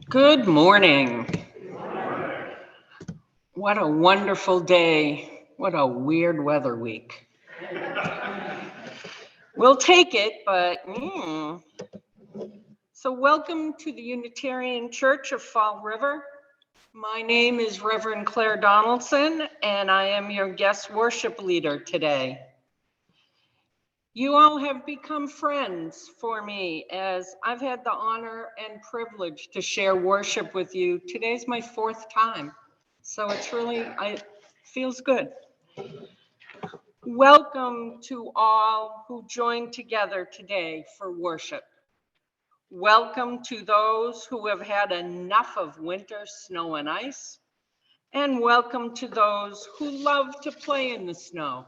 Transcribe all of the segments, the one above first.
Good morning. What a wonderful day. What a weird weather week. We'll take it, but So welcome to the Unitarian Church of Fall River. My name is Reverend Claire Donaldson, and I am your guest worship leader today. You all have become friends for me as I've had the honor and privilege to share worship with you. Today's my 4th time, so it's really, it feels good. Welcome to all who joined together today for worship. Welcome to those who have had enough of winter snow and ice, and welcome to those who love to play in the snow.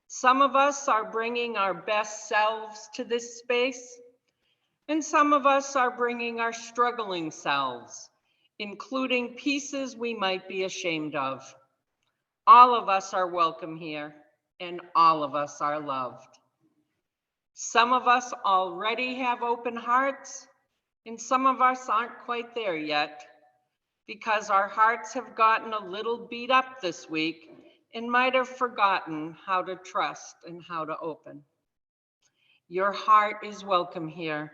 Some of us are bringing our best selves to this space, and some of us are bringing our struggling selves, including pieces we might be ashamed of. All of us are welcome here, and all of us are loved. Some of us already have open hearts, and some of us aren't quite there yet, because our hearts have gotten a little beat up this week and might have forgotten how to trust and how to open. Your heart is welcome here,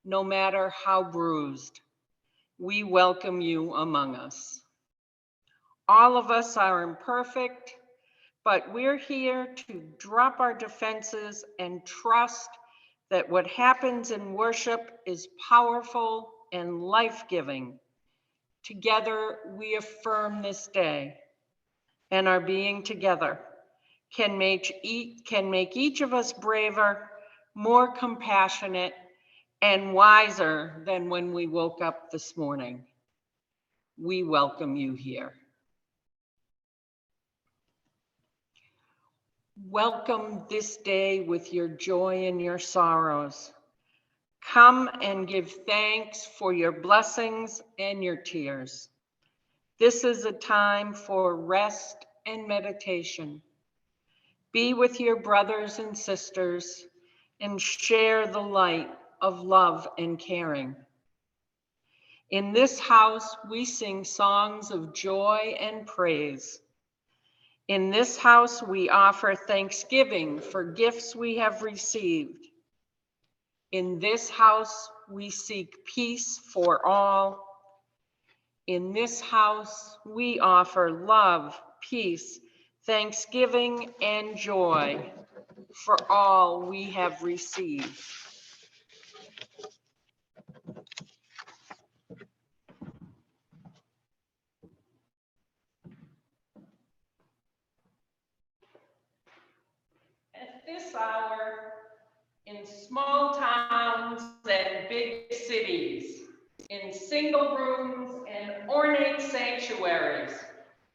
no matter how bruised. We welcome you among us. All of us are imperfect, but we're here to drop our defenses and trust that what happens in worship is powerful and life-giving. Together, we affirm this day, and our being together can make each of us braver, more compassionate, and wiser than when we woke up this morning. We welcome you here. Welcome this day with your joy and your sorrows. Come and give thanks for your blessings and your tears. This is a time for rest and meditation. Be with your brothers and sisters and share the light of love and caring. In this house, we sing songs of joy and praise. In this house, we offer thanksgiving for gifts we have received. In this house, we seek peace for all. In this house, we offer love, peace, thanksgiving, and joy for all we have received. At this hour, in small towns and big cities, in single rooms and ornate sanctuaries,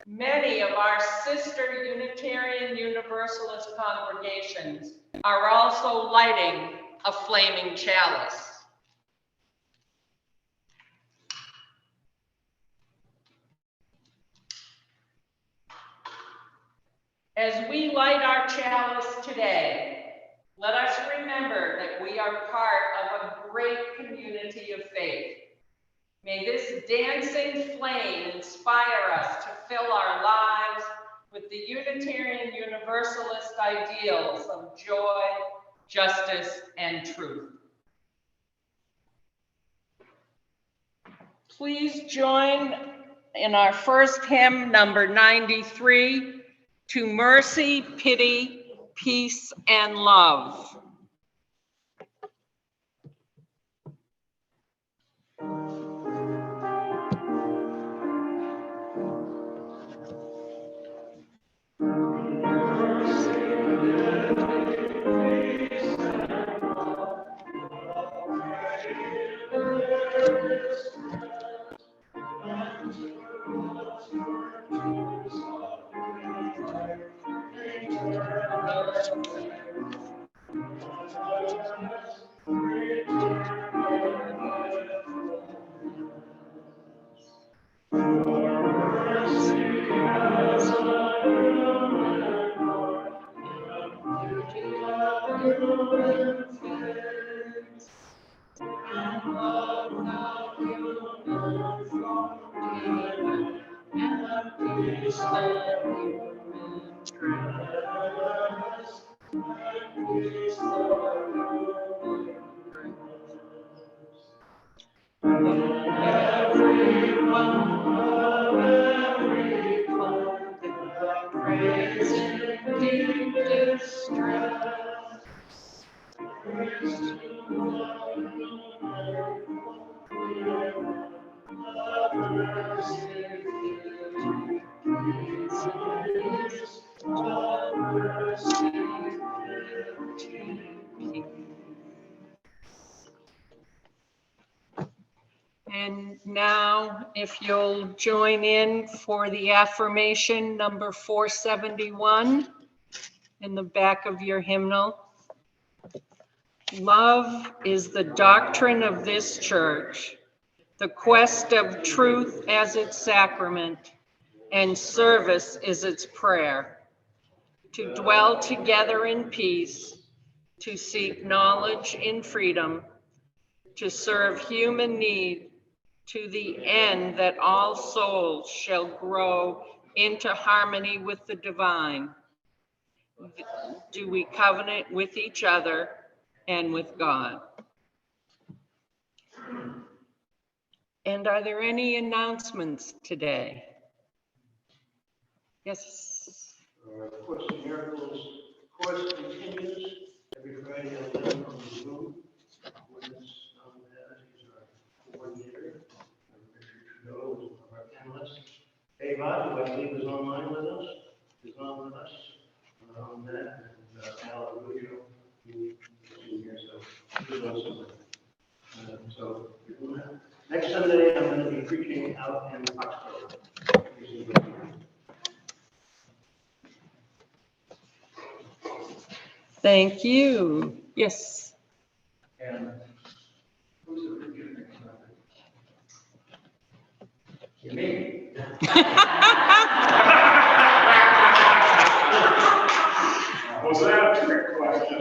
many of our sister Unitarian Universalist congregations are also lighting a flaming chalice. As we light our chalice today, let us remember that we are part of a great community of faith. May this dancing flame inspire us to fill our lives with the Unitarian Universalist ideals of joy, justice, and truth. Please join in our first hymn, number 93, To Mercy, Pity, Peace, and Love. And now, if you'll join in for the affirmation number 471 in the back of your hymnal. Love is the doctrine of this church, the quest of truth as its sacrament, and service is its prayer. To dwell together in peace, to seek knowledge in freedom, to serve human need, to the end that all souls shall grow into harmony with the divine. Do we covenant with each other and with God? And are there any announcements today? Yes. Course in Miracles course continues every Friday at 11 on the Zoom. Witness is our coordinator. Richard Trudeau is one of our panelists. Hey, Rod, who I believe is online with us, is on with us on that. And Al Rubio, who is in here, so he's also with us. So next Sunday, I'm going to be preaching out in Foxborough. Thank you. Yes. And who's the preacher next Sunday? Me. Was that a trick question?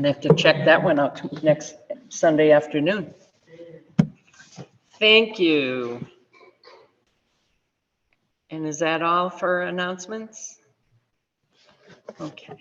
gonna have to check that one out next Sunday afternoon. Thank you. And is that all for announcements? Okay.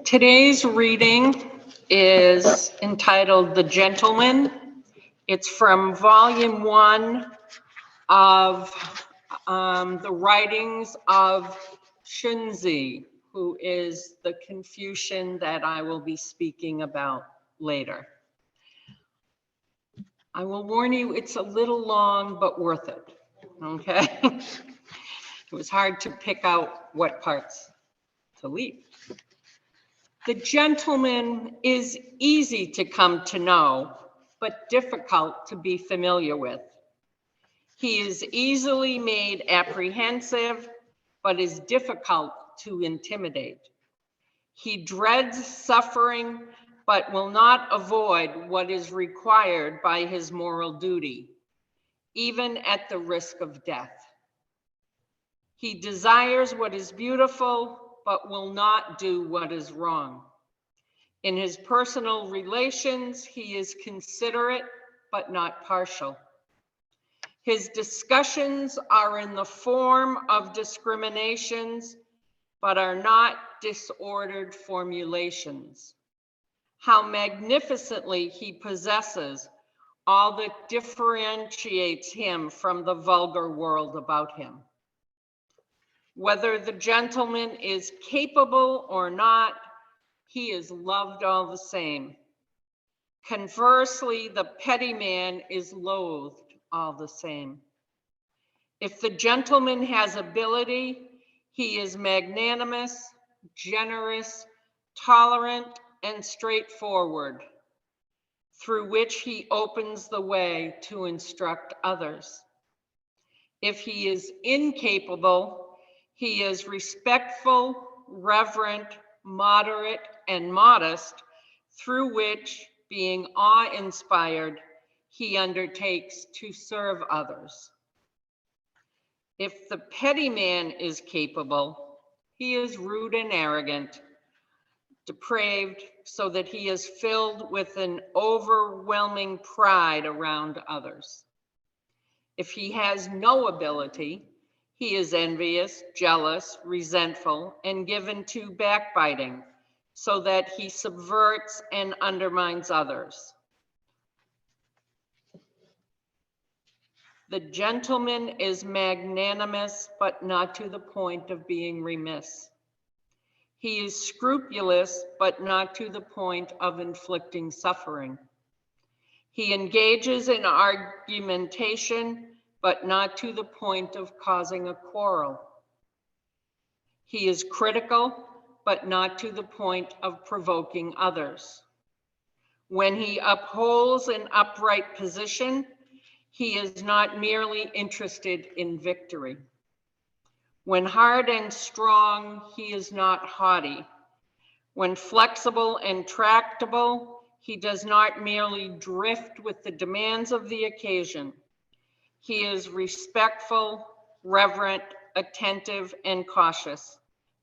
Today's reading is entitled The Gentleman. It's from volume 1 of the writings of Shunzi, who is the Confucian that I will be speaking about later. I will warn you, it's a little long, but worth it, okay? It was hard to pick out what parts to leave. The gentleman is easy to come to know, but difficult to be familiar with. He is easily made apprehensive, but is difficult to intimidate. He dreads suffering, but will not avoid what is required by his moral duty, even at the risk of death. He desires what is beautiful, but will not do what is wrong. In his personal relations, he is considerate, but not partial. His discussions are in the form of discriminations, but are not disordered formulations. How magnificently he possesses all that differentiates him from the vulgar world about him. Whether the gentleman is capable or not, he is loved all the same. Conversely, the petty man is loathed all the same. If the gentleman has ability, he is magnanimous, generous, tolerant, and straightforward, through which he opens the way to instruct others. If he is incapable, he is respectful, reverent, moderate, and modest, through which, being awe-inspired, he undertakes to serve others. If the petty man is capable, he is rude and arrogant, depraved, so that he is filled with an overwhelming pride around others. If he has no ability, he is envious, jealous, resentful, and given to backbiting, so that he subverts and undermines others. The gentleman is magnanimous, but not to the point of being remiss. He is scrupulous, but not to the point of inflicting suffering. He engages in argumentation, but not to the point of causing a quarrel. He is critical, but not to the point of provoking others. When he upholds an upright position, he is not merely interested in victory. When hard and strong, he is not haughty. When flexible and tractable, he does not merely drift with the demands of the occasion. He is respectful, reverent, attentive, and cautious,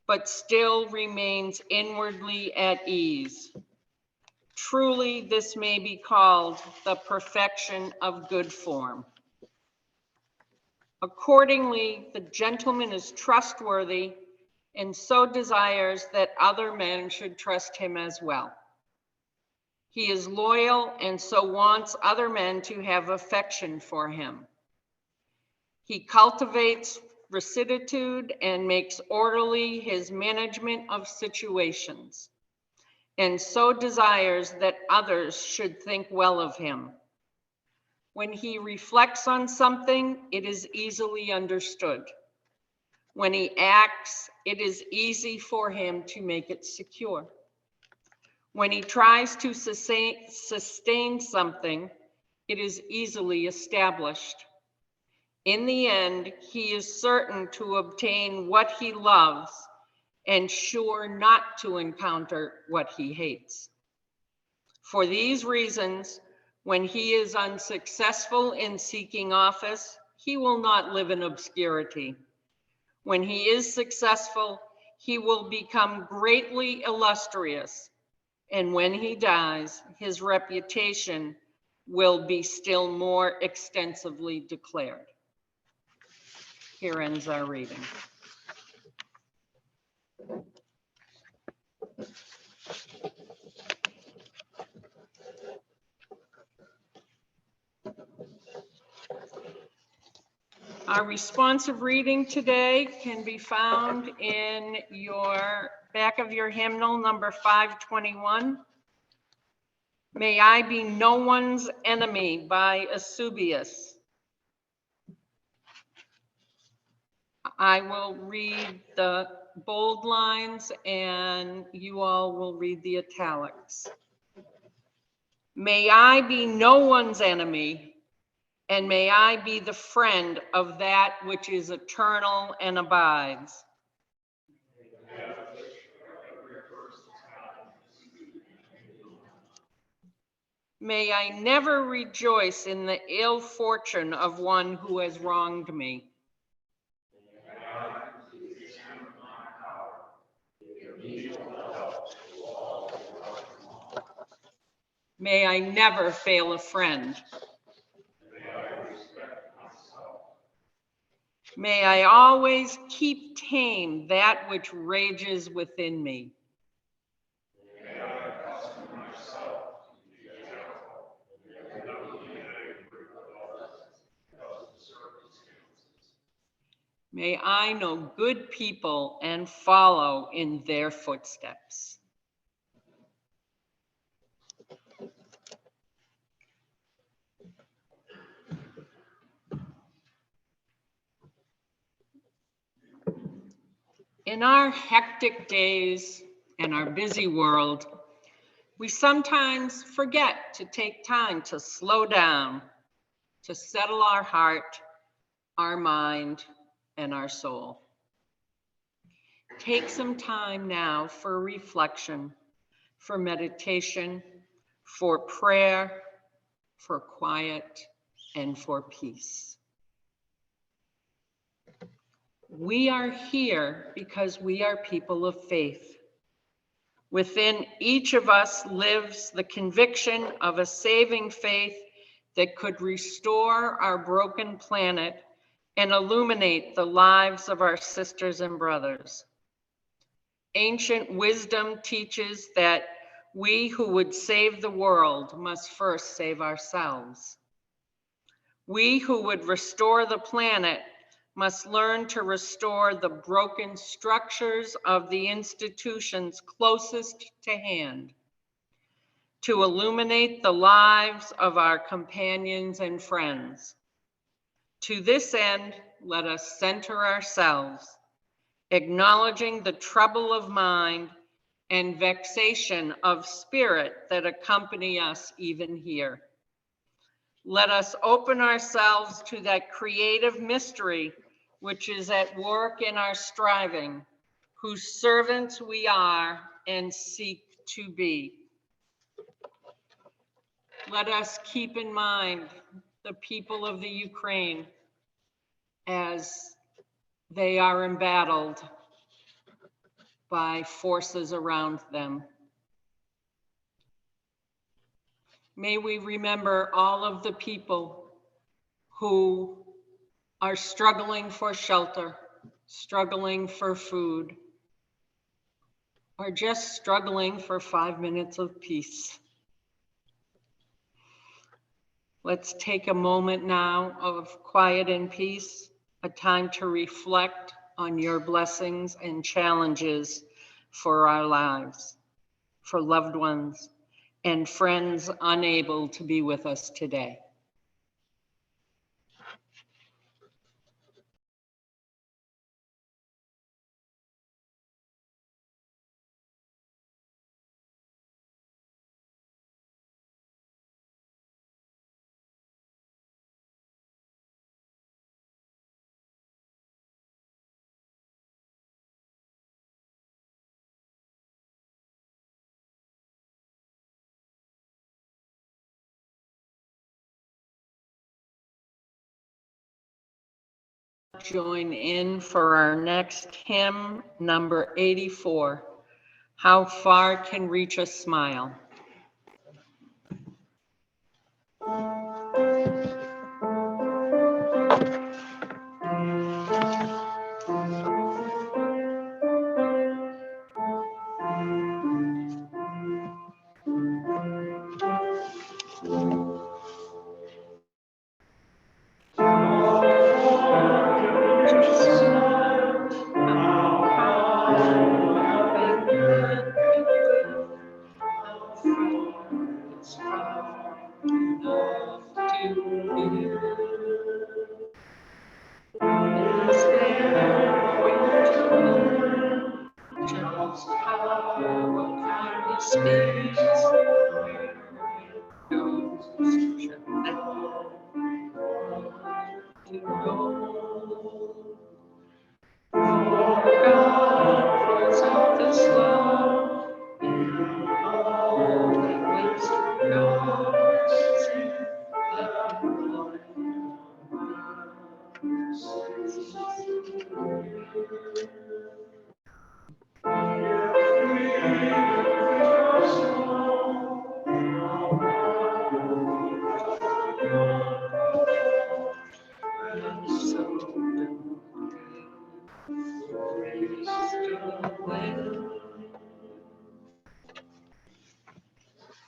but still remains inwardly at ease. Truly, this may be called the perfection of good form. Accordingly, the gentleman is trustworthy and so desires that other men should trust him as well. He is loyal and so wants other men to have affection for him. He cultivates rectitude and makes orderly his management of situations, and so desires that others should think well of him. When he reflects on something, it is easily understood. When he acts, it is easy for him to make it secure. When he tries to sustain something, it is easily established. In the end, he is certain to obtain what he loves and sure not to encounter what he hates. For these reasons, when he is unsuccessful in seeking office, he will not live in obscurity. When he is successful, he will become greatly illustrious. And when he dies, his reputation will be still more extensively declared. Here ends our reading. Our responsive reading today can be found in your back of your hymnal, number 521. May I be no one's enemy by Eusebius. I will read the bold lines and you all will read the italics. May I be no one's enemy, and may I be the friend of that which is eternal and abides. May I never rejoice in the ill fortune of one who has wronged me. May I never fail a friend. May I always keep tame that which rages within me. May I know good people and follow in their footsteps. In our hectic days and our busy world, we sometimes forget to take time to slow down, to settle our heart, our mind, and our soul. Take some time now for reflection, for meditation, for prayer, for quiet, and for peace. We are here because we are people of faith. Within each of us lives the conviction of a saving faith that could restore our broken planet and illuminate the lives of our sisters and brothers. Ancient wisdom teaches that we who would save the world must first save ourselves. We who would restore the planet must learn to restore the broken structures of the institutions closest to hand, to illuminate the lives of our companions and friends. To this end, let us center ourselves, acknowledging the trouble of mind and vexation of spirit that accompany us even here. Let us open ourselves to that creative mystery which is at work in our striving, whose servants we are and seek to be. Let us keep in mind the people of the Ukraine as they are embattled by forces around them. May we remember all of the people who are struggling for shelter, struggling for food, or just struggling for 5 minutes of peace. Let's take a moment now of quiet and peace, a time to reflect on your blessings and challenges for our lives, for loved ones and friends unable to be with us today. Join in for our next hymn, number 84, How Far Can Reach a Smile.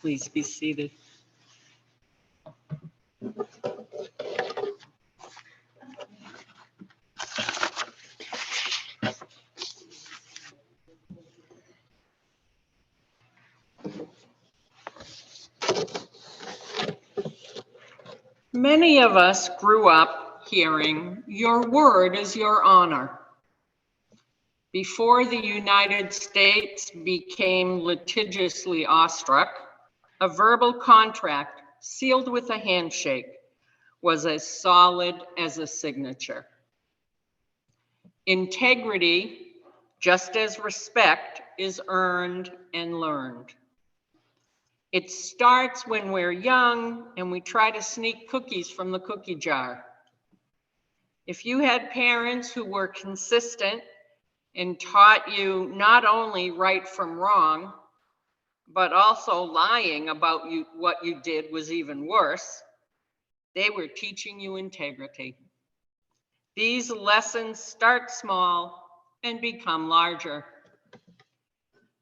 Please be seated. Many of us grew up hearing, "Your word is your honor." Before the United States became litigiously awestruck, a verbal contract sealed with a handshake was as solid as a signature. Integrity, just as respect, is earned and learned. It starts when we're young and we try to sneak cookies from the cookie jar. If you had parents who were consistent and taught you not only right from wrong, but also lying about what you did was even worse, they were teaching you integrity. These lessons start small and become larger.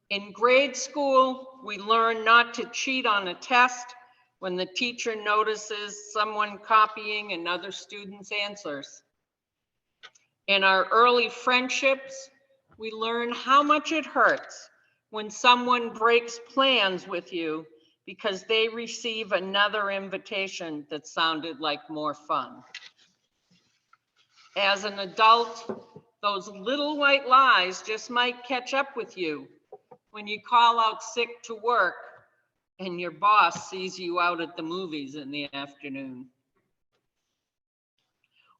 In grade school, we learn not to cheat on a test when the teacher notices someone copying another student's answers. In our early friendships, we learn how much it hurts when someone breaks plans with you because they receive another invitation that sounded like more fun. As an adult, those little white lies just might catch up with you when you call out sick to work and your boss sees you out at the movies in the afternoon.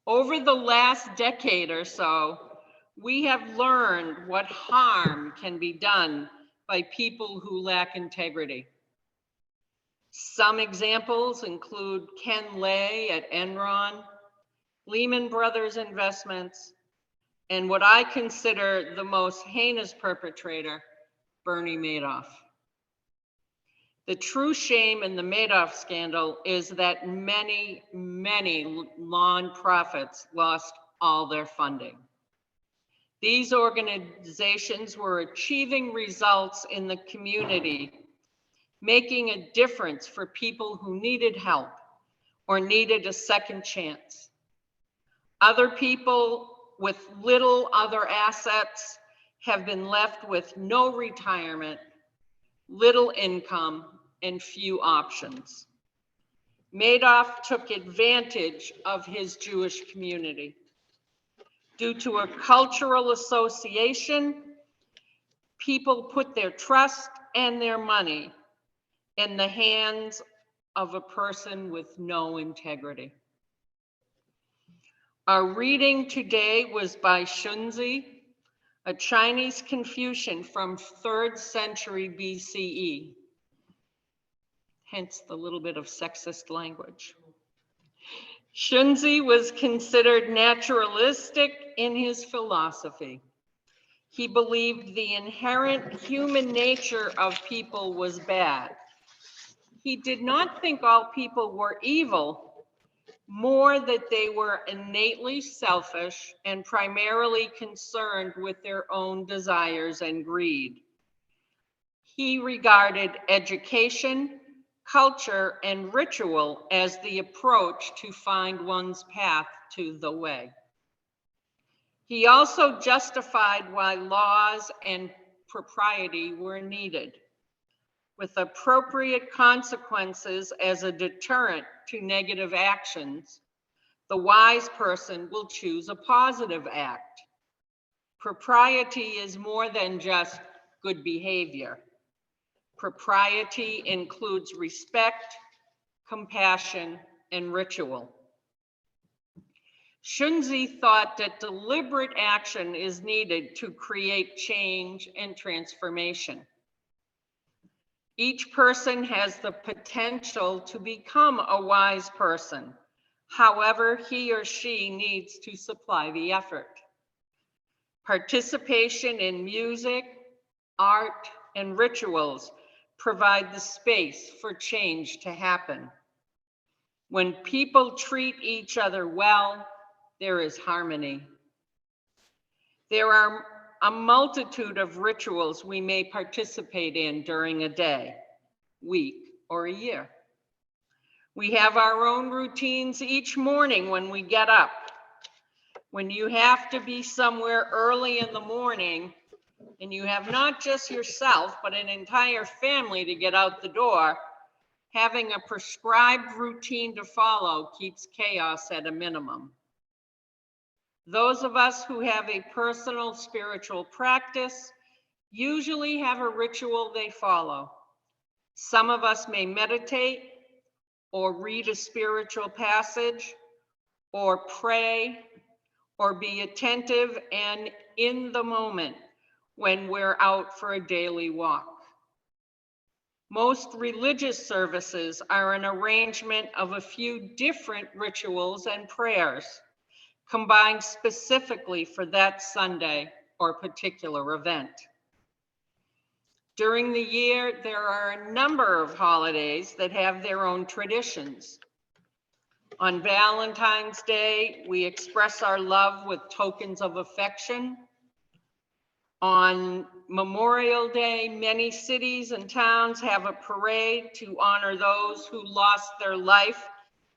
Over the last decade or so, we have learned what harm can be done by people who lack integrity. Some examples include Ken Lay at Enron, Lehman Brothers Investments, and what I consider the most heinous perpetrator, Bernie Madoff. The true shame in the Madoff scandal is that many nonprofits lost all their funding. These organizations were achieving results in the community, making a difference for people who needed help or needed a second chance. Other people with little other assets have been left with no retirement, little income, and few options. Madoff took advantage of his Jewish community. Due to a cultural association, people put their trust and their money in the hands of a person with no integrity. Our reading today was by Shunzi, a Chinese Confucian from 3rd century BCE, hence the little bit of sexist language. Shunzi was considered naturalistic in his philosophy. He believed the inherent human nature of people was bad. He did not think all people were evil, more that they were innately selfish and primarily concerned with their own desires and greed. He regarded education, culture, and ritual as the approach to find one's path to the way. He also justified why laws and propriety were needed, with appropriate consequences as a deterrent to negative actions. The wise person will choose a positive act. Propriety is more than just good behavior. Propriety includes respect, compassion, and ritual. Shunzi thought that deliberate action is needed to create change and transformation. Each person has the potential to become a wise person. However, he or she needs to supply the effort. Participation in music, art, and rituals provide the space for change to happen. When people treat each other well, there is harmony. There are a multitude of rituals we may participate in during a day, week, or a year. We have our own routines each morning when we get up. When you have to be somewhere early in the morning, and you have not just yourself, but an entire family to get out the door, having a prescribed routine to follow keeps chaos at a minimum. Those of us who have a personal spiritual practice usually have a ritual they follow. Some of us may meditate or read a spiritual passage or pray or be attentive and in the moment when we're out for a daily walk. Most religious services are an arrangement of a few different rituals and prayers, combined specifically for that Sunday or particular event. During the year, there are a number of holidays that have their own traditions. On Valentine's Day, we express our love with tokens of affection. On Memorial Day, many cities and towns have a parade to honor those who lost their life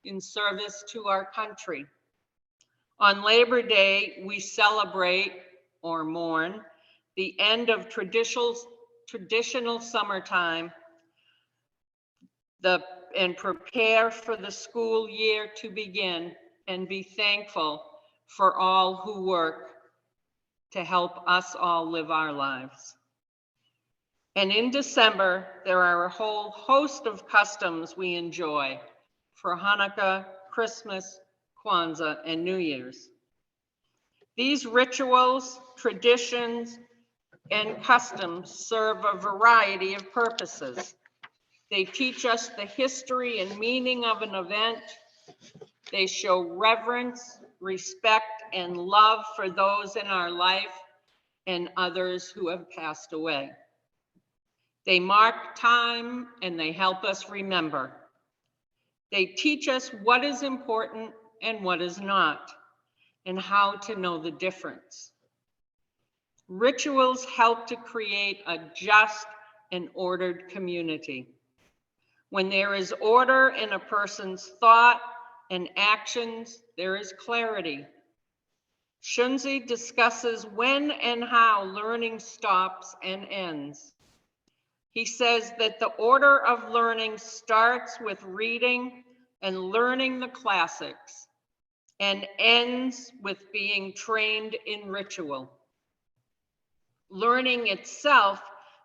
in service to our country. On Labor Day, we celebrate or mourn the end of traditional summertime and prepare for the school year to begin and be thankful for all who work to help us all live our lives. And in December, there are a whole host of customs we enjoy for Hanukkah, Christmas, Kwanzaa, and New Year's. These rituals, traditions, and customs serve a variety of purposes. They teach us the history and meaning of an event. They show reverence, respect, and love for those in our life and others who have passed away. They mark time and they help us remember. They teach us what is important and what is not, and how to know the difference. Rituals help to create a just and ordered community. When there is order in a person's thought and actions, there is clarity. Shunzi discusses when and how learning stops and ends. He says that the order of learning starts with reading and learning the classics and ends with being trained in ritual. Learning itself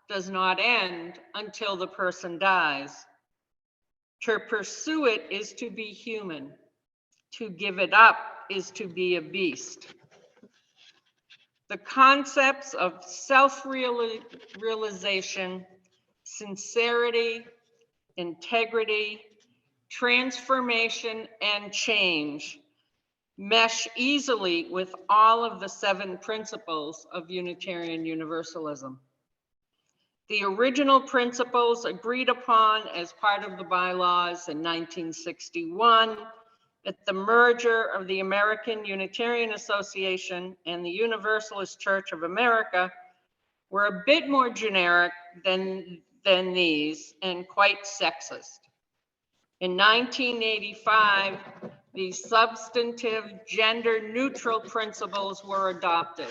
does not end until the person dies. To pursue it is to be human. To give it up is to be a beast. The concepts of self-realization, sincerity, integrity, transformation, and change mesh easily with all of the 7 principles of Unitarian Universalism. The original principles agreed upon as part of the bylaws in 1961 at the merger of the American Unitarian Association and the Universalist Church of America were a bit more generic than these and quite sexist. In 1985, these substantive gender-neutral principles were adopted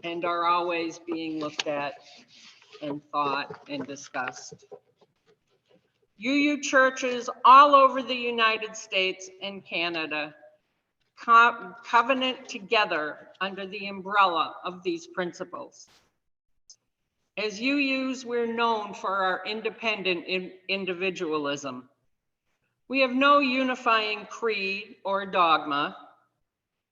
and are always being looked at and thought and discussed. UU churches all over the United States and Canada covenant together under the umbrella of these principles. As UUs, we're known for our independent individualism. We have no unifying creed or dogma.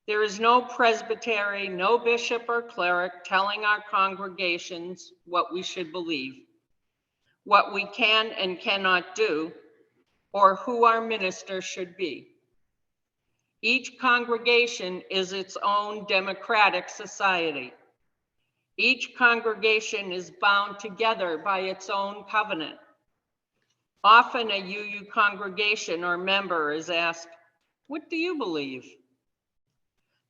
There is no presbytery, no bishop or cleric telling our congregations what we should believe, what we can and cannot do, or who our minister should be. Each congregation is its own democratic society. Each congregation is bound together by its own covenant. Often a UU congregation or member is asked, "What do you believe?"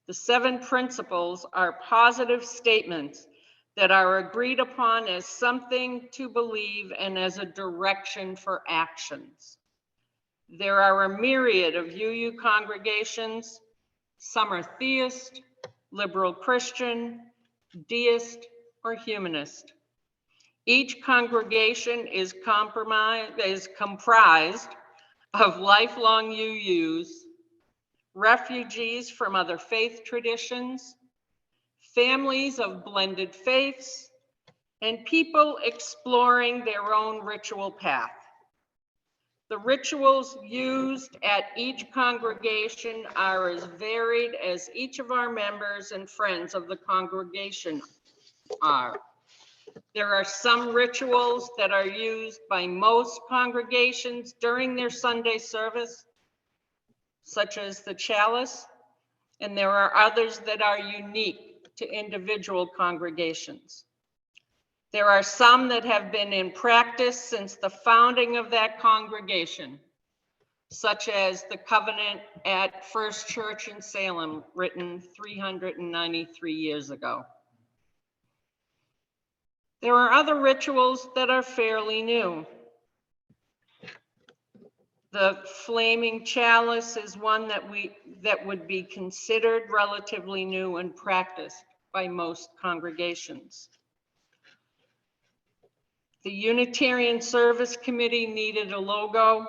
The 7 principles are positive statements that are agreed upon as something to believe and as a direction for actions. There are a myriad of UU congregations. Some are theist, liberal Christian, deist, or humanist. Each congregation is comprised of lifelong UUs, refugees from other faith traditions, families of blended faiths, and people exploring their own ritual path. The rituals used at each congregation are as varied as each of our members and friends of the congregation are. There are some rituals that are used by most congregations during their Sunday service, such as the chalice, and there are others that are unique to individual congregations. There are some that have been in practice since the founding of that congregation, such as the covenant at First Church in Salem, written 393 years ago. There are other rituals that are fairly new. The flaming chalice is one that would be considered relatively new and practiced by most congregations. The Unitarian Service Committee needed a logo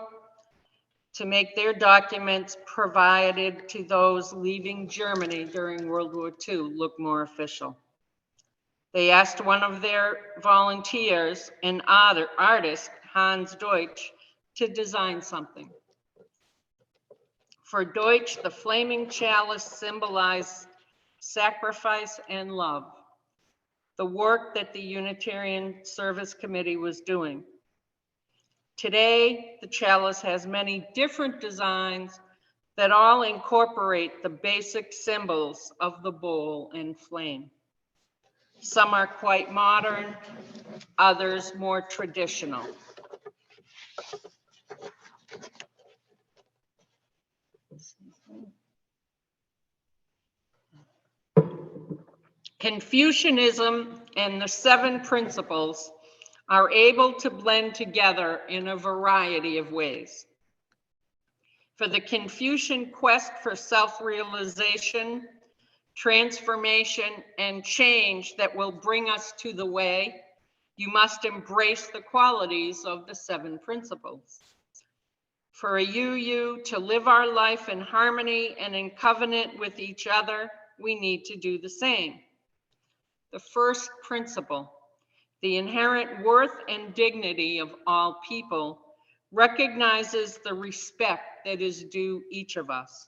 to make their documents provided to those leaving Germany during World War II look more official. They asked one of their volunteers, an artist, Hans Deutsch, to design something. For Deutsch, the flaming chalice symbolized sacrifice and love. the work that the Unitarian Service Committee was doing. Today, the chalice has many different designs that all incorporate the basic symbols of the bowl and flame. Some are quite modern, others more traditional. Confucianism and the 7 principles are able to blend together in a variety of ways. For the Confucian quest for self-realization, transformation, and change that will bring us to the way, you must embrace the qualities of the 7 principles. For a you to live our life in harmony and in covenant with each other, we need to do the same. The first principle, the inherent worth and dignity of all people, recognizes the respect that is due each of us.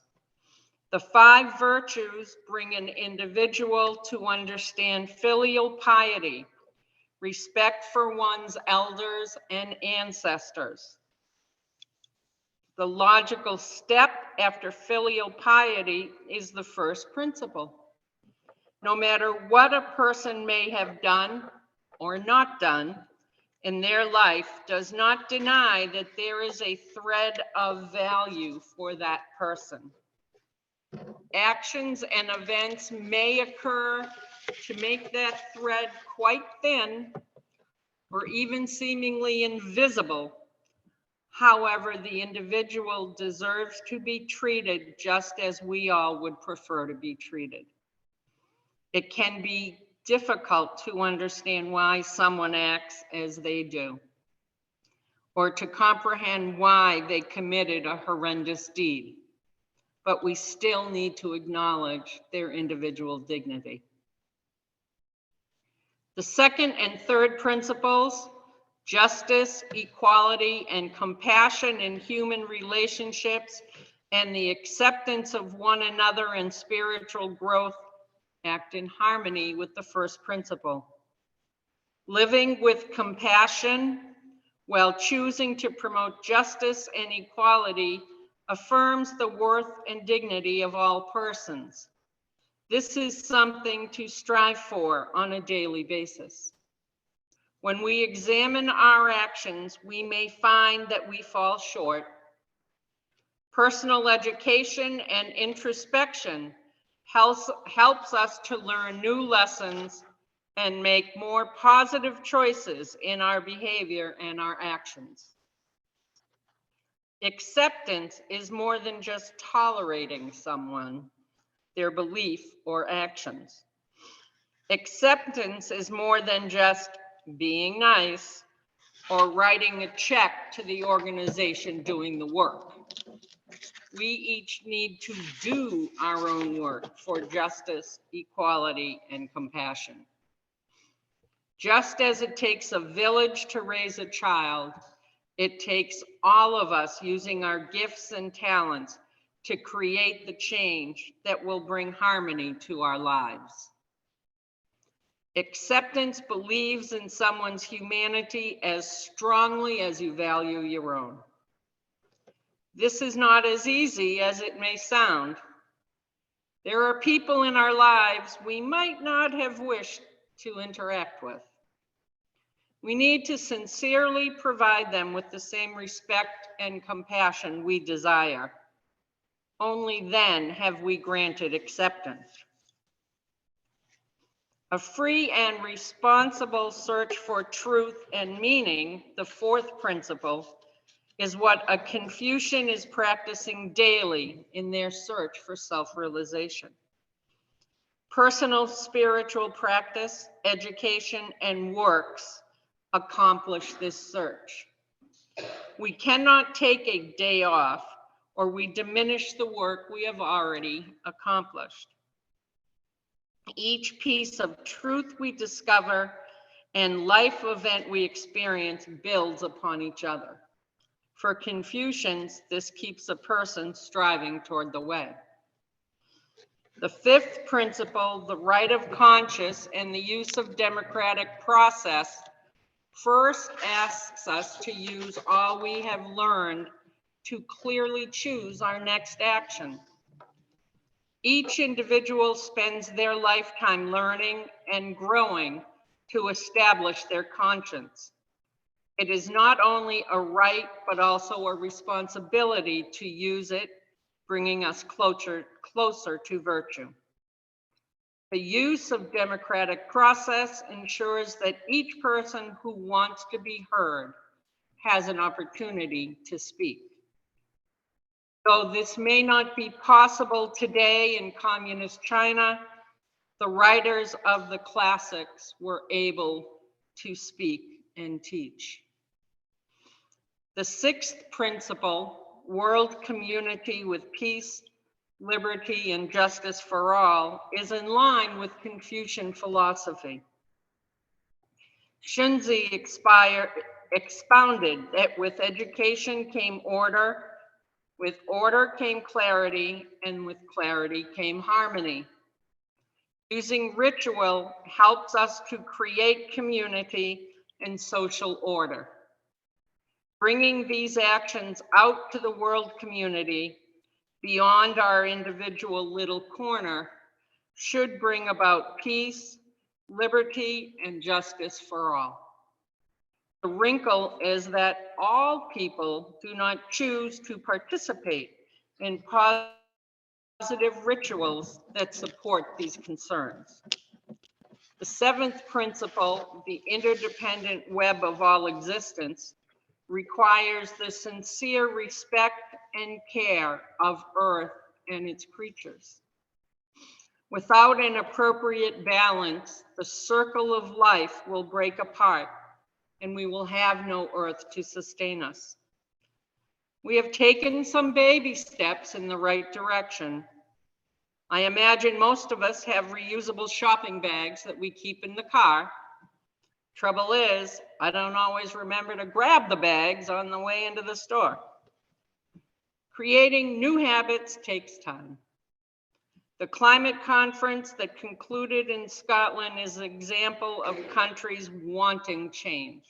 The 5 virtues bring an individual to understand filial piety, respect for one's elders and ancestors. The logical step after filial piety is the first principle. No matter what a person may have done or not done in their life, does not deny that there is a thread of value for that person. Actions and events may occur to make that thread quite thin or even seemingly invisible. However, the individual deserves to be treated just as we all would prefer to be treated. It can be difficult to understand why someone acts as they do, or to comprehend why they committed a horrendous deed, but we still need to acknowledge their individual dignity. The second and third principles, justice, equality, and compassion in human relationships, and the acceptance of one another and spiritual growth, act in harmony with the first principle. Living with compassion while choosing to promote justice and equality affirms the worth and dignity of all persons. This is something to strive for on a daily basis. When we examine our actions, we may find that we fall short. Personal education and introspection helps us to learn new lessons and make more positive choices in our behavior and our actions. Acceptance is more than just tolerating someone, their belief or actions. Acceptance is more than just being nice or writing a check to the organization doing the work. We each need to do our own work for justice, equality, and compassion. Just as it takes a village to raise a child, it takes all of us using our gifts and talents to create the change that will bring harmony to our lives. Acceptance believes in someone's humanity as strongly as you value your own. This is not as easy as it may sound. There are people in our lives we might not have wished to interact with. We need to sincerely provide them with the same respect and compassion we desire. Only then have we granted acceptance. A free and responsible search for truth and meaning, the fourth principle, is what a Confucian is practicing daily in their search for self-realization. Personal spiritual practice, education, and works accomplish this search. We cannot take a day off or we diminish the work we have already accomplished. Each piece of truth we discover and life event we experience builds upon each other. For Confucians, this keeps a person striving toward the way. The fifth principle, the right of conscience and the use of democratic process, first asks us to use all we have learned to clearly choose our next action. Each individual spends their lifetime learning and growing to establish their conscience. It is not only a right, but also a responsibility to use it, bringing us closer to virtue. The use of democratic process ensures that each person who wants to be heard has an opportunity to speak. Though this may not be possible today in communist China, the writers of the classics were able to speak and teach. The sixth principle, world community with peace, liberty, and justice for all, is in line with Confucian philosophy. Xunzi expounded that with education came order, with order came clarity, and with clarity came harmony. Using ritual helps us to create community and social order. Bringing these actions out to the world community beyond our individual little corner should bring about peace, liberty, and justice for all. The wrinkle is that all people do not choose to participate in positive rituals that support these concerns. The seventh principle, the interdependent web of all existence, requires the sincere respect and care of Earth and its creatures. Without an appropriate balance, the circle of life will break apart and we will have no Earth to sustain us. We have taken some baby steps in the right direction. I imagine most of us have reusable shopping bags that we keep in the car. Trouble is, I don't always remember to grab the bags on the way into the store. Creating new habits takes time. The climate conference that concluded in Scotland is an example of countries wanting change.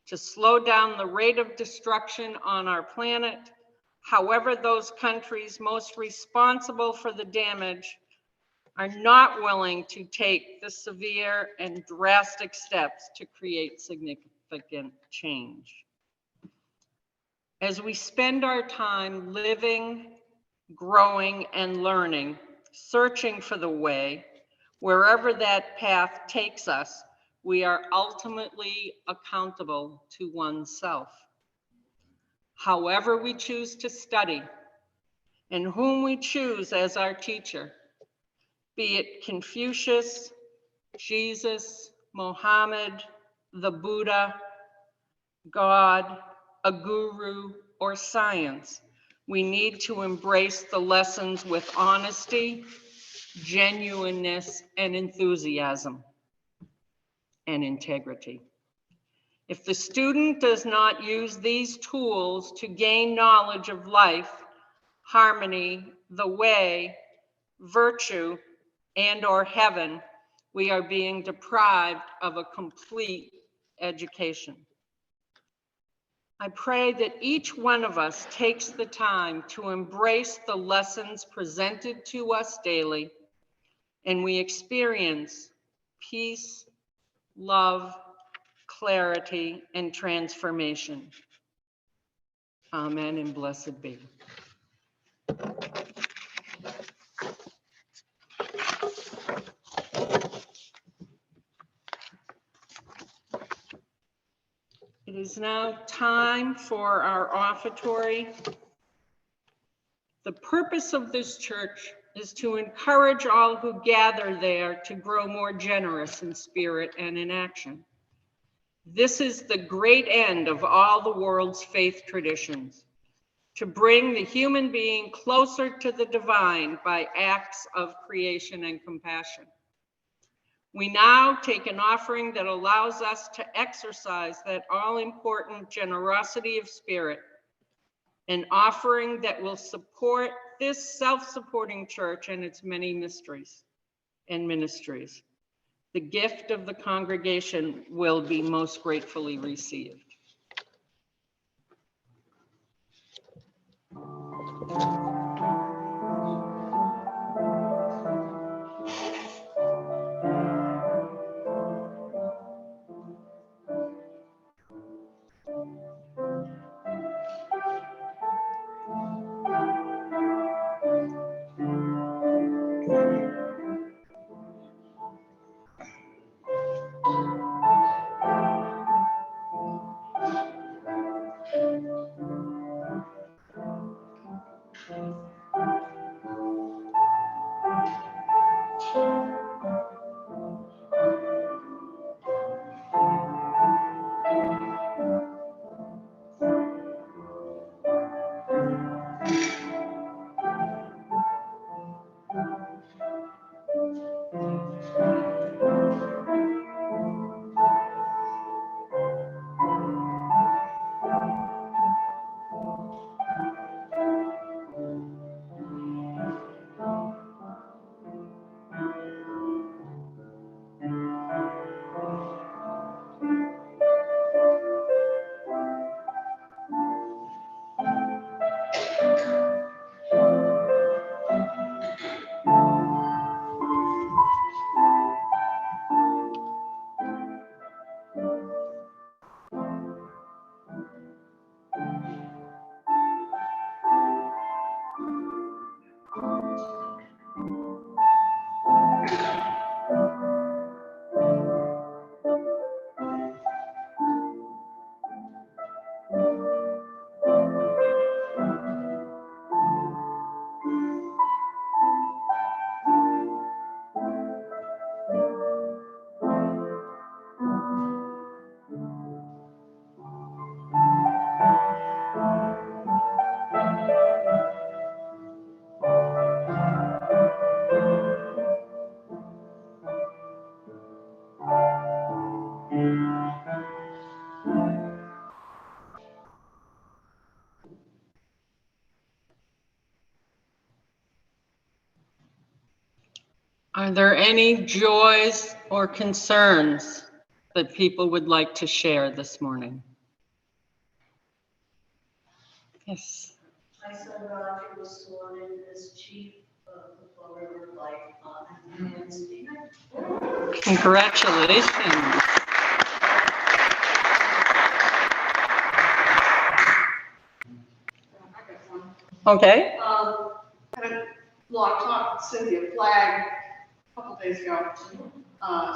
To slow down the rate of destruction on our planet, however, those countries most responsible for the damage are not willing to take the severe and drastic steps to create significant change. As we spend our time living, growing, and learning, searching for the way, wherever that path takes us, we are ultimately accountable to oneself. However we choose to study, and whom we choose as our teacher, be it Confucius, Jesus, Mohammed, the Buddha, God, a guru, or science, we need to embrace the lessons with honesty, genuineness, and enthusiasm, and integrity. If the student does not use these tools to gain knowledge of life, harmony, the way, virtue, and/or heaven, we are being deprived of a complete education. I pray that each one of us takes the time to embrace the lessons presented to us daily, and we experience peace, love, clarity, and transformation. Amen and blessed be. It is now time for our offertory. The purpose of this church is to encourage all who gather there to grow more generous in spirit and in action. This is the great end of all the world's faith traditions, to bring the human being closer to the divine by acts of creation and compassion. We now take an offering that allows us to exercise that all-important generosity of spirit an offering that will support this self-supporting church and its many mysteries and ministries. The gift of the congregation will be most gratefully received. Are there any joys or concerns that people would like to share this morning? Yes. My son Roger was sworn in as chief of the Fall River Light on Wednesday night. Congratulations. I got one. Okay. Had a long talk with Cynthia Flagg a couple days ago.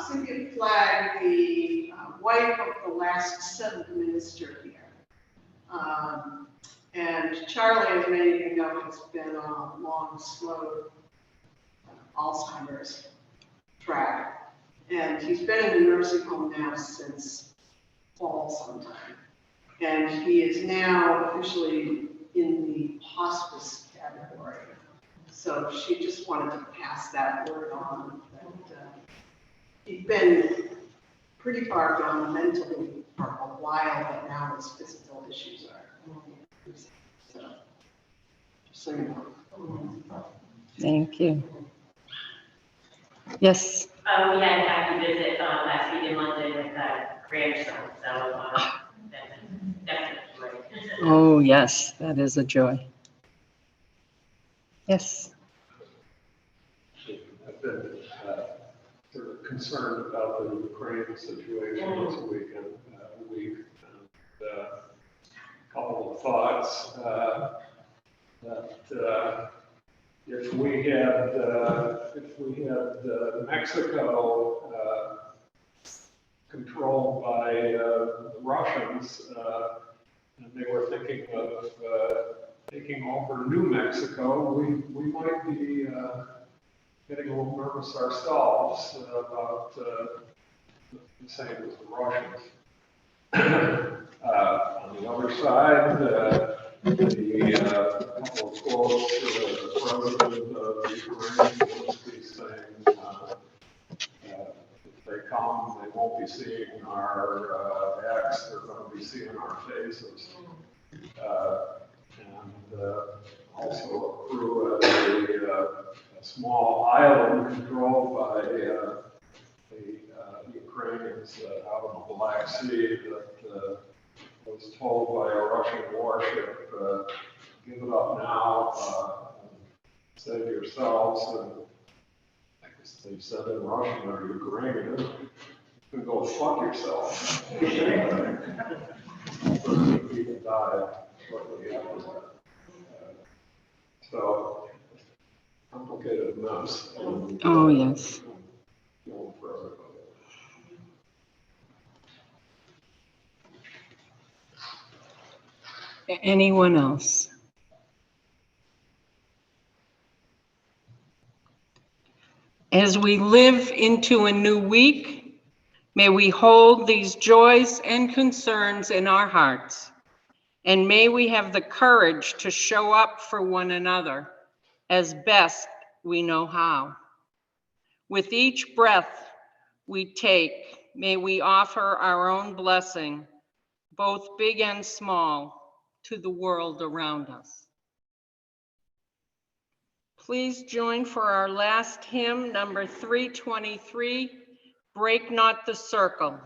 Cynthia Flagg, the wife of the last seventh minister here. And Charlie, as many of you know, has been on a long, slow Alzheimer's track. And he's been in the nursing home now since fall sometime. And he is now officially in the hospice category. So she just wanted to pass that word on. That, he'd been pretty far gone mentally for a while, but now his physical issues are. So you know. Thank you. Yes. We had a happy visit last week in London with grandson, so that's definitely great. Oh, yes, that is a joy. Yes. I've been sort of concerned about the Ukraine situation this weekend. A couple of thoughts that if we had Mexico controlled by the Russians, and they were thinking of taking over New Mexico, we might be getting a little nervous ourselves about the same as the Russians. On the other side, the couple of quotes the president of Ukraine was saying, if they come, they won't be seeing our backs, they're going to be seeing our faces. And also a crew at a small island controlled by the Ukrainians out on the Black Sea that was told by a Russian warship, give it up now, save yourselves. And I guess they said in Russian or Ukrainian, you can go fuck yourself. 13 people died shortly after that. So, complicated mess. Oh, yes. For everybody. Anyone else? As we live into a new week, may we hold these joys and concerns in our hearts, and may we have the courage to show up for one another as best we know how. With each breath we take, may we offer our own blessing, both big and small, to the world around us. Please join for our last hymn, number 323, Break Not the Circle.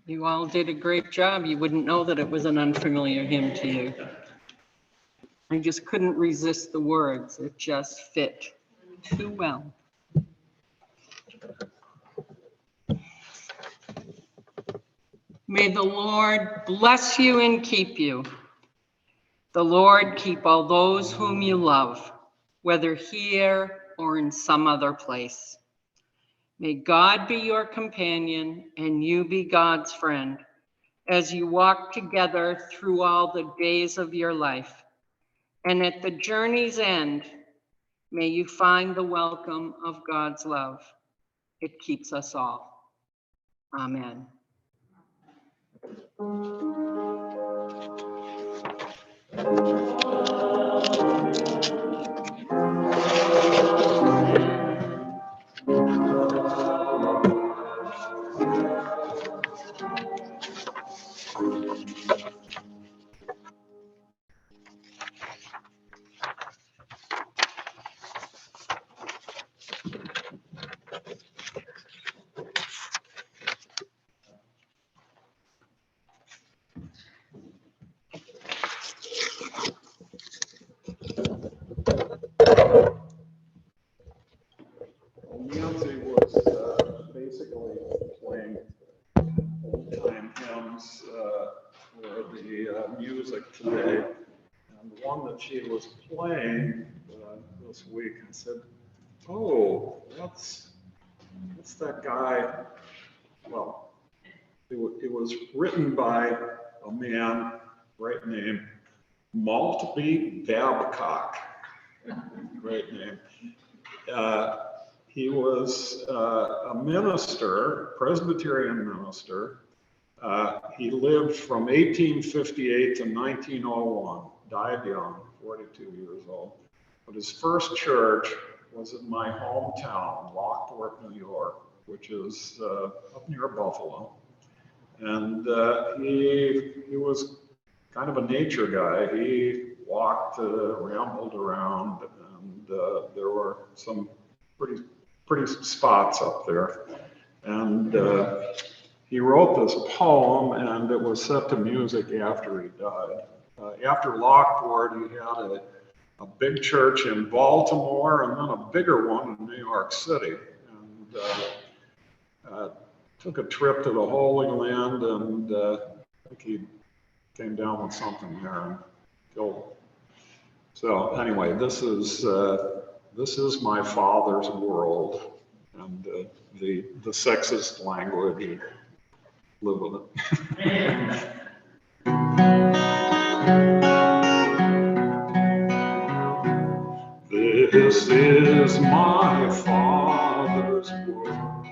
You all did a great job. You wouldn't know that it was an unfamiliar hymn to you. I just couldn't resist the words. It just fit too well. May the Lord bless you and keep you. The Lord keep all those whom you love, whether here or in some other place. May God be your companion and you be God's friend as you walk together through all the days of your life. And at the journey's end, may you find the welcome of God's love. It keeps us all. Amen. she was playing this week, I said, "Oh, that's that guy." Well, it was written by a man, great name, Maltby Babcock. Great name. He was a minister, Presbyterian minister. He lived from 1858 to 1901, died young, 42 years old. But his first church was in my hometown, Lockport, New York, which is up near Buffalo. And he was kind of a nature guy. He walked, rambled around, and there were some pretty spots up there. And he wrote this poem, and it was set to music after he died. After Lockport, he had a big church in Baltimore, and then a bigger one in New York City. And took a trip to the Holy Land, and I think he came down with something there and killed him. So anyway, this is my father's world, and the sexist language. Live with it. This is my father's world,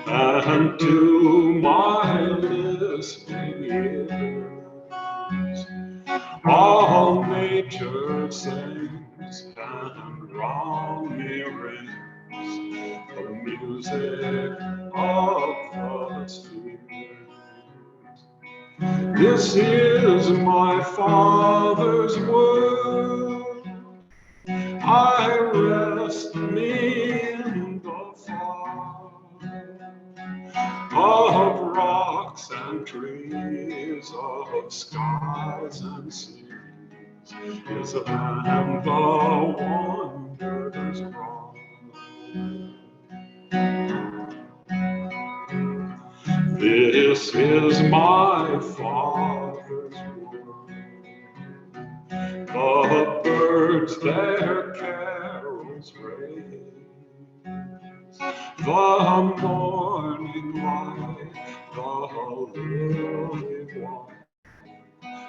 and to my listening ears, all nature sings and round me rings the music of the spheres. This is my father's world. I rest me in the fog of rocks and trees, of skies and seas. Is a land the wonders wrought. This is my father's world. The birds their carols raise, the morning light, the lily white,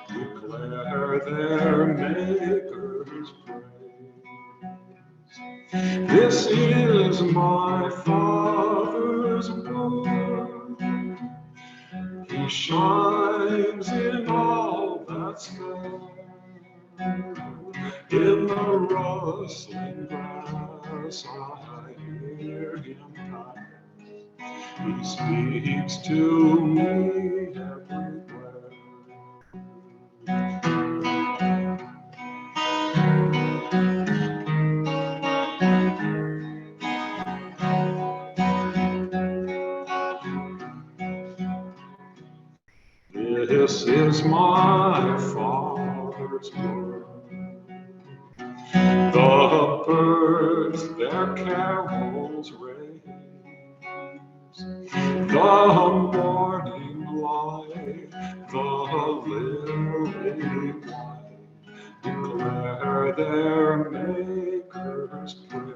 declare their Maker's praise. This is my father's world. He shines in all that's fair, in the rustling grass I hear him pass. He speaks to me everywhere. This is my father's world. The birds their carols raise, the morning light, the lily white, declare their Maker's praise.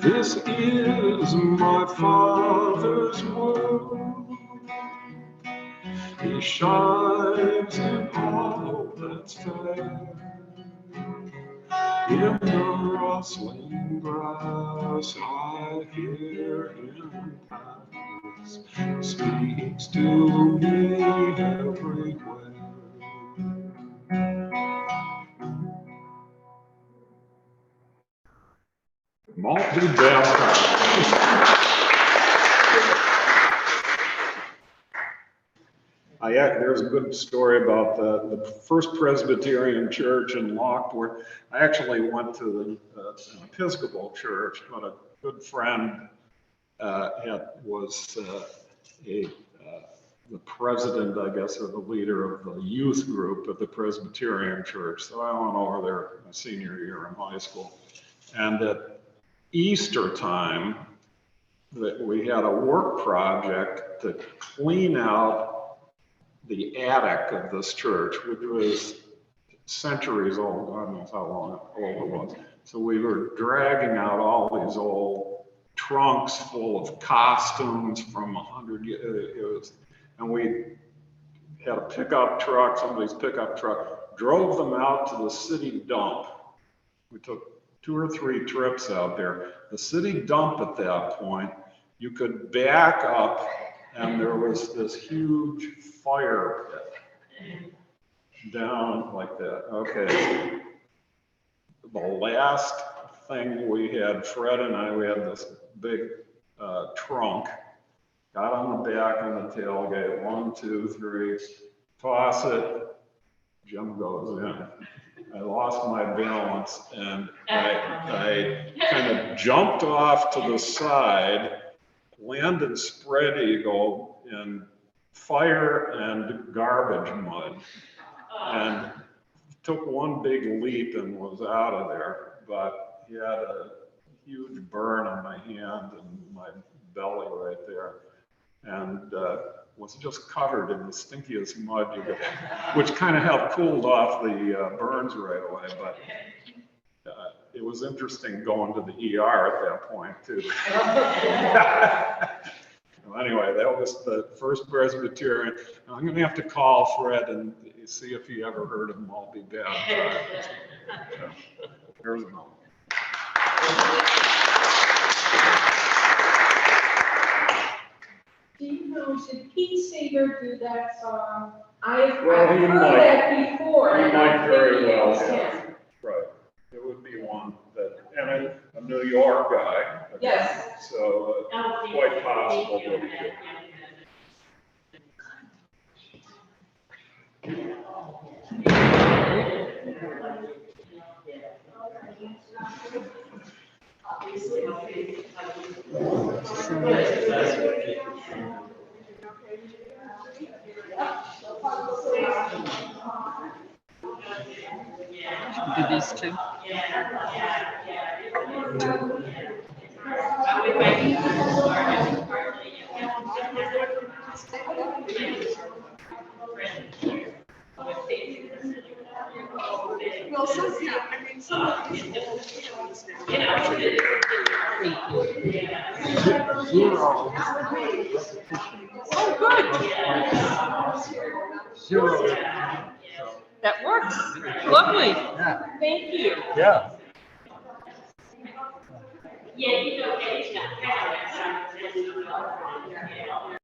This is my father's world. He shines in all that's fair, in the rustling grass I hear him pass. He speaks to me everywhere. Maltby Babcock. There's a good story about the first Presbyterian church in Lockport. I actually went to an Episcopal church, but a good friend was the president, I guess, or the leader of the youth group at the Presbyterian church. So I went over there my senior year in high school. And at Easter time, we had a work project to clean out the attic of this church, which was centuries old. God knows how long old it was. So we were dragging out all these old trunks full of costumes from 100 years. And we had a pickup truck, somebody's pickup truck, drove them out to the city dump. We took 2 or 3 trips out there. The city dump at that point, you could back up and there was this huge fire pit down like that. Okay. The last thing we had, Fred and I, we had this big trunk, got on the back on the tailgate, 1, 2, 3, toss it, Jim goes in. I lost my balance and I kind of jumped off to the side, landed spread eagle in fire and garbage mud, and took one big leap and was out of there. But he had a huge burn on my hand and my belly right there, and was just covered in the stinkiest mud you could, which kind of helped cooled off the burns right away. But it was interesting going to the ER at that point too. Well, anyway, that was the First Presbyterian. I'm going to have to call Fred and see if he ever heard of them all be bad. Here's another. Do you know, did Pete Seeger do that song? I've Well, he heard might. that before. He and might I very think it well was have. him. Right. It would be one that, and a New York guy. Again, Yes. so quite possible that he did. Do these two. Well, some, yeah, I mean, some of these old towns now. Zero. Oh, good. Zero. That works. Lovely. Yeah. Thank you. Yeah. Yeah, you know, it's not.